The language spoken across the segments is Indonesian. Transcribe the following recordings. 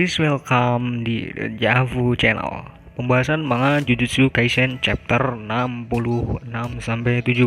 Please welcome di Javu Channel. Pembahasan manga Jujutsu Kaisen chapter 66 sampai 76.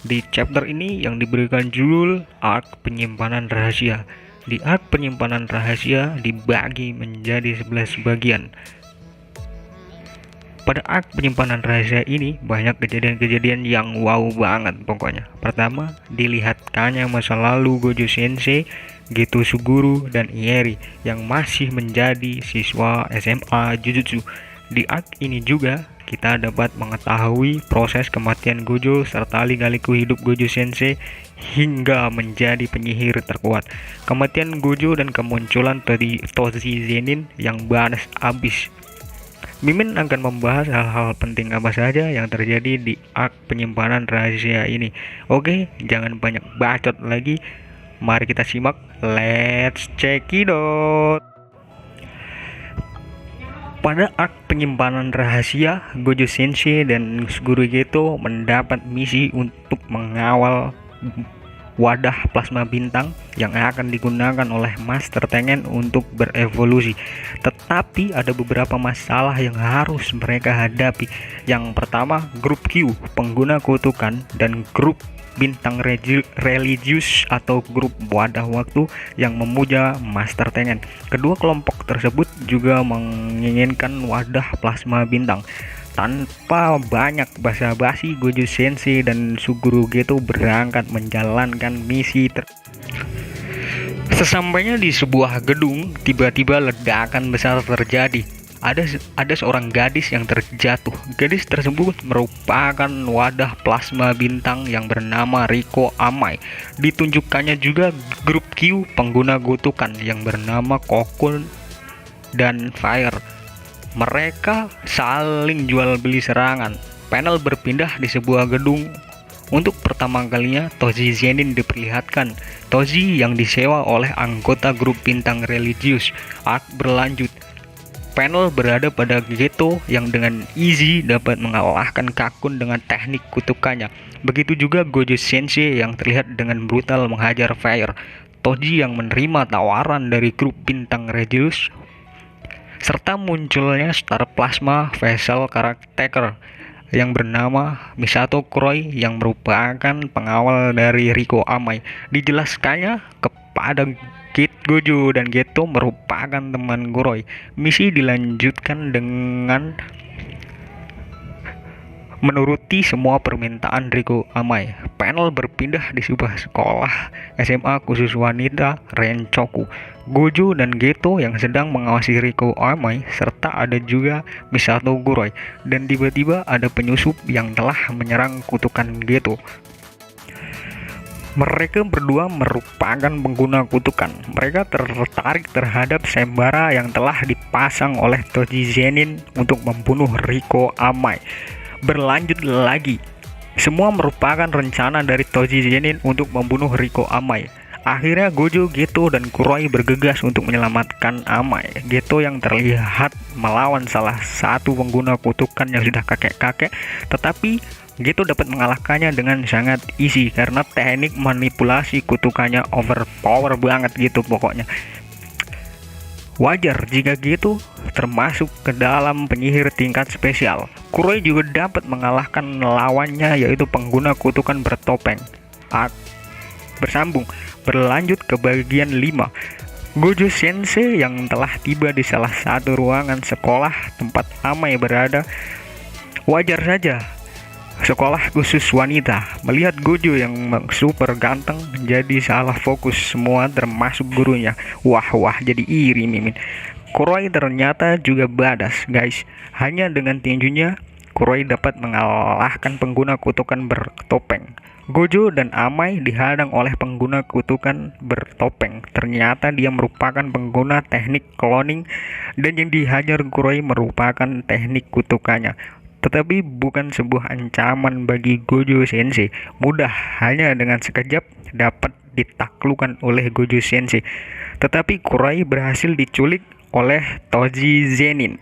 Di chapter ini yang diberikan judul Arc Penyimpanan Rahasia. Di arc penyimpanan rahasia dibagi menjadi 11 bagian. Pada arc penyimpanan rahasia ini banyak kejadian-kejadian yang wow banget pokoknya. Pertama, dilihatkannya masa lalu Gojo Sensei, Geto Suguru, dan Ieri yang masih menjadi siswa SMA Jujutsu. Di arc ini juga kita dapat mengetahui proses kematian Gojo serta lika-liku hidup Gojo Sensei hingga menjadi penyihir terkuat. Kematian Gojo dan kemunculan Toji Zenin yang banas abis. Mimin akan membahas hal-hal penting apa saja yang terjadi di arc penyimpanan rahasia ini. Oke, jangan banyak bacot lagi. Mari kita simak. Let's check it out. Pada arc penyimpanan rahasia, Gojo Sensei dan Suguru Geto mendapat misi untuk mengawal wadah plasma bintang yang akan digunakan oleh Master Tengen untuk berevolusi. Tetapi ada beberapa masalah yang harus mereka hadapi. Yang pertama, grup Q, pengguna kutukan, dan grup bintang religius atau grup wadah waktu yang memuja Master Tengen. Kedua kelompok tersebut juga menginginkan wadah plasma bintang. Tanpa banyak basa-basi, Gojo Sensei dan Suguru Geto berangkat menjalankan misi. Sesampainya di sebuah gedung, tiba-tiba ledakan besar terjadi. Ada seorang gadis yang terjatuh. Gadis tersebut merupakan wadah plasma bintang yang bernama Riko Amai. Ditunjukkannya juga grup Q pengguna kutukan yang bernama Kokun dan Fire. Mereka saling jual beli serangan. Panel berpindah di sebuah gedung. Untuk pertama kalinya Toji Zenin diperlihatkan. Toji yang disewa oleh anggota grup bintang religius. Arc berlanjut. Panel berada pada Geto yang dengan easy dapat mengalahkan Kakun dengan teknik kutukannya. Begitu juga Gojo Sensei yang terlihat dengan brutal menghajar Fire. Toji yang menerima tawaran dari grup bintang religius serta munculnya Star Plasma Vessel Karakter yang bernama Misato Kuroi yang merupakan pengawal dari Riko Amai. Dijelaskannya kepada Gojo dan Geto merupakan teman Kuroi. Misi dilanjutkan dengan menuruti semua permintaan Riko Amai. Panel berpindah di sebuah sekolah SMA khusus wanita Renchoku. Gojo dan Geto yang sedang mengawasi Riko Amai serta ada juga Misato Kuroi. Dan tiba-tiba ada penyusup yang telah menyerang kutukan Geto. Mereka berdua merupakan pengguna kutukan. Mereka tertarik terhadap sembara yang telah dipasang oleh Toji Zenin untuk membunuh Riko Amai. Berlanjut lagi, semua merupakan rencana dari Toji Zenin untuk membunuh Riko Amai. Akhirnya Gojo, Geto, dan Kuroi bergegas untuk menyelamatkan Amai. Geto yang terlihat melawan salah satu pengguna kutukan yang sudah kakek-kakek, tetapi Geto dapat mengalahkannya dengan sangat easy karena teknik manipulasi kutukannya overpower banget gitu pokoknya. Wajar jika Geto termasuk ke dalam penyihir tingkat spesial. Kuroi juga dapat mengalahkan lawannya yaitu pengguna kutukan bertopeng. Bersambung, berlanjut ke bagian 5. Gojo Sensei yang telah tiba di salah satu ruangan sekolah tempat Amai berada. Wajar saja sekolah khusus wanita melihat Gojo yang super ganteng jadi salah fokus semua termasuk gurunya. Wah jadi iri Mimin. Kuroi ternyata juga badass guys. Hanya dengan tinjunya Kuroi dapat mengalahkan pengguna kutukan bertopeng. Gojo dan Amai dihadang oleh pengguna kutukan bertopeng. Ternyata dia merupakan pengguna teknik cloning dan yang dihajar Kuroi merupakan teknik kutukannya. Tetapi bukan sebuah ancaman bagi Gojo Sensei. Mudah, hanya dengan sekejap dapat ditaklukkan oleh Gojo Sensei. Tetapi Kuroi berhasil diculik oleh Toji Zenin.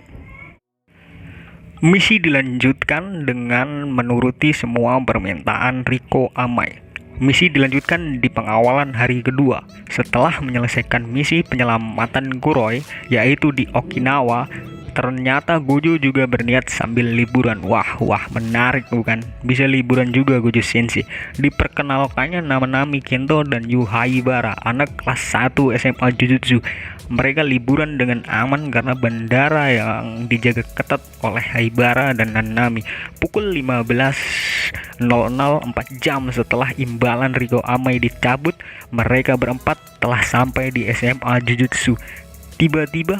Misi dilanjutkan dengan menuruti semua permintaan Riko Amai. Misi dilanjutkan di pengawalan hari kedua. Setelah menyelesaikan misi penyelamatan Kuroi, yaitu di Okinawa, ternyata Gojo juga berniat sambil liburan. Wah, menarik bukan? Bisa liburan juga Gojo Sensei. Diperkenalkannya nama Nami Kento dan Yu Haibara, anak kelas 1 SMA Jujutsu. Mereka liburan dengan aman karena bandara yang dijaga ketat oleh Haibara dan Nanami. Pukul 15.00, 4 jam setelah imbalan Rigo Amai dicabut, mereka berempat telah sampai di SMA Jujutsu. Tiba-tiba,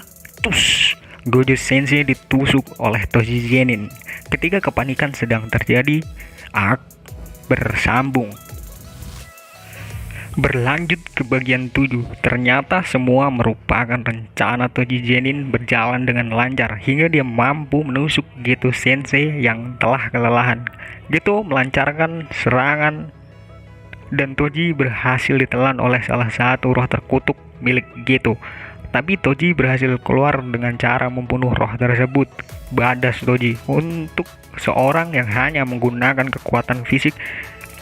Gojo Sensei ditusuk oleh Toji Zenin. Ketika kepanikan sedang terjadi, bersambung. Berlanjut ke bagian 7, ternyata semua merupakan rencana Toji Zenin berjalan dengan lancar hingga dia mampu menusuk Geto Sensei yang telah kelelahan. Geto melancarkan serangan dan Toji berhasil ditelan oleh salah satu roh terkutuk milik Geto. Tapi Toji berhasil keluar dengan cara membunuh roh tersebut. Badas Toji untuk seorang yang hanya menggunakan kekuatan fisik.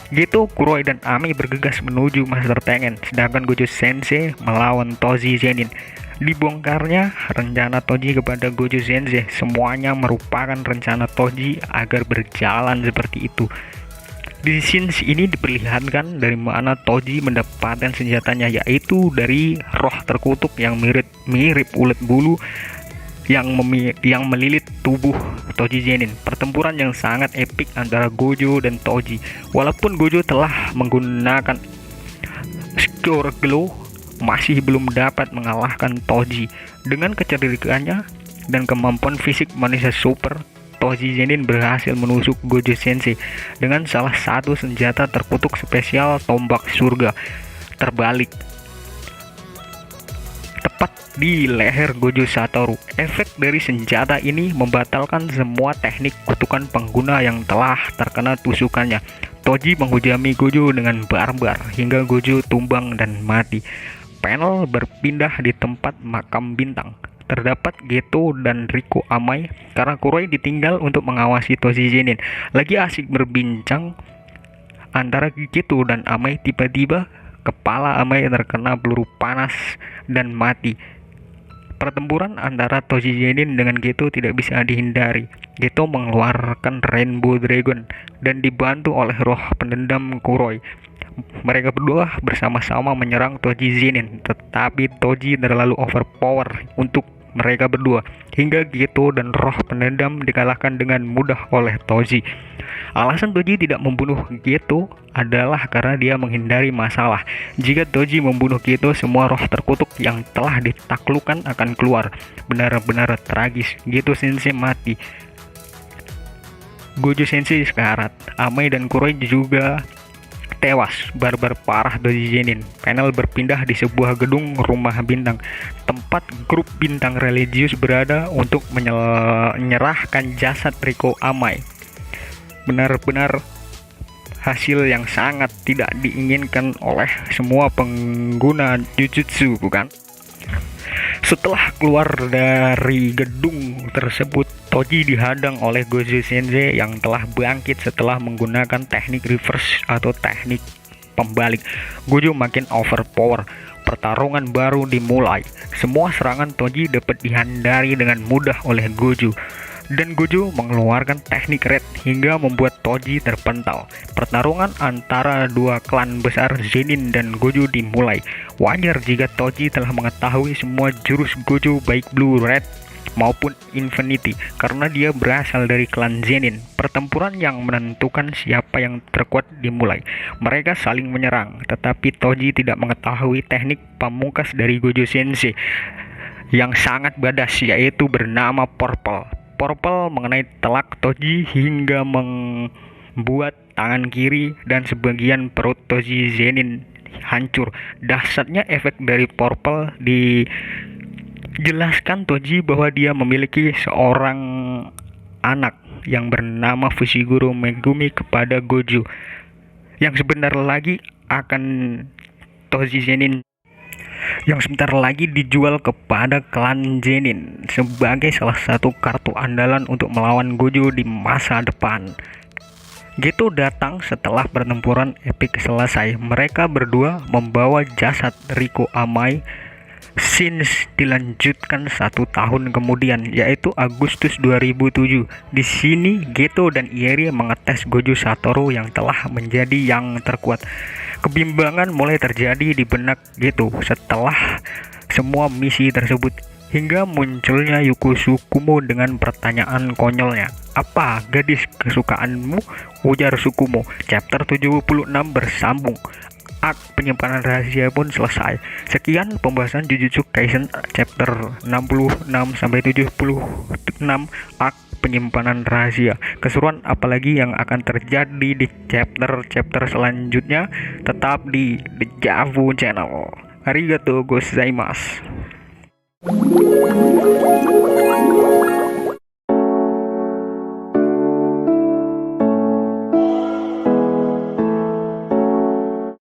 Geto, Kuroi, dan Ami bergegas menuju Master Tengen, sedangkan Gojo Sensei melawan Toji Zenin. Dibongkarnya rencana Toji kepada Gojo Sensei, semuanya merupakan rencana Toji agar berjalan seperti itu. Di scene ini diperlihatkan dari mana Toji mendapatkan senjatanya, yaitu dari roh terkutuk yang mirip ulet bulu yang melilit tubuh Toji Zenin. Pertempuran yang sangat epik antara Gojo dan Toji. Walaupun Gojo telah menggunakan Score Glow, masih belum dapat mengalahkan Toji. Dengan kecerdikannya dan kemampuan fisik manusia super, Toji Zenin berhasil menusuk Gojo Sensei dengan salah satu senjata terkutuk spesial tombak surga terbalik tepat di leher Gojo Satoru. Efek dari senjata ini membatalkan semua teknik kutukan pengguna yang telah terkena tusukannya. Toji menghujami Gojo dengan barbar hingga Gojo tumbang dan mati. Panel berpindah di tempat makam bintang. Terdapat Geto dan Rico Amai karena Kuroi ditinggal untuk mengawasi Toji Zenin. Lagi asik berbincang antara Geto dan Amai, tiba-tiba kepala Amai terkena peluru panas dan mati. Pertempuran antara Toji Zenin dengan Geto tidak bisa dihindari. Geto mengeluarkan Rainbow Dragon dan dibantu oleh roh pendendam Kuroi. Mereka berdua bersama-sama menyerang Toji Zenin, tetapi Toji terlalu overpower untuk mereka berdua, hingga Geto dan roh pendendam dikalahkan dengan mudah oleh Toji. Alasan Toji tidak membunuh Geto adalah karena dia menghindari masalah. Jika Toji membunuh Geto, semua roh terkutuk yang telah ditaklukkan akan keluar. Benar-benar tragis. Geto Sensei mati. Gojo Sensei sekarat. Amai dan Kuroi juga tewas. Barbar parah Toji Zenin. Panel berpindah di sebuah gedung rumah bintang, tempat grup bintang religius berada untuk menyerahkan jasad Rico Amai. Benar-benar hasil yang sangat tidak diinginkan oleh semua pengguna Jujutsu, bukan? Setelah keluar dari gedung tersebut, Toji dihadang oleh Gojo Sensei yang telah bangkit setelah menggunakan teknik reverse atau teknik pembalik. Gojo makin overpower. Pertarungan baru dimulai. Semua serangan Toji dapat dihindari dengan mudah oleh Gojo. Dan Gojo mengeluarkan teknik red hingga membuat Toji terpental. Pertarungan antara dua klan besar Zenin dan Gojo dimulai. Wajar jika Toji telah mengetahui semua jurus Gojo baik Blue, Red maupun Infinity karena dia berasal dari klan Zenin. Pertempuran yang menentukan siapa yang terkuat dimulai. Mereka saling menyerang, tetapi Toji tidak mengetahui teknik pamungkas dari Gojo Sensei yang sangat badas, yaitu bernama Purple. Purple mengenai telak Toji hingga membuat tangan kiri dan sebagian perut Toji Zenin hancur. Dahsyatnya efek dari Purple dijelaskan Toji bahwa dia memiliki seorang anak yang bernama Fushiguro Megumi kepada Gojo, yang sebentar lagi dijual kepada klan Zenin sebagai salah satu kartu andalan untuk melawan Gojo di masa depan. Geto datang setelah pertempuran epik selesai. Mereka berdua membawa jasad Riko Amai. Scenes dilanjutkan 1 tahun kemudian, yaitu Agustus 2007. Di sini Geto dan Irie mengetes Gojo Satoru yang telah menjadi yang terkuat. Kebimbangan mulai terjadi di benak Geto setelah semua misi tersebut, hingga munculnya Yuko Tsukumo dengan pertanyaan konyolnya, "Apa gadis kesukaanmu?" ujar Tsukumo. Chapter 76 bersambung. Arc penyimpanan rahasia pun selesai. Sekian pembahasan Jujutsu Kaisen chapter 66-76 Arc penyimpanan rahasia. Keseruan apalagi yang akan terjadi di chapter-chapter selanjutnya, tetap di Dejavu Channel. Arigatou gozaimasu.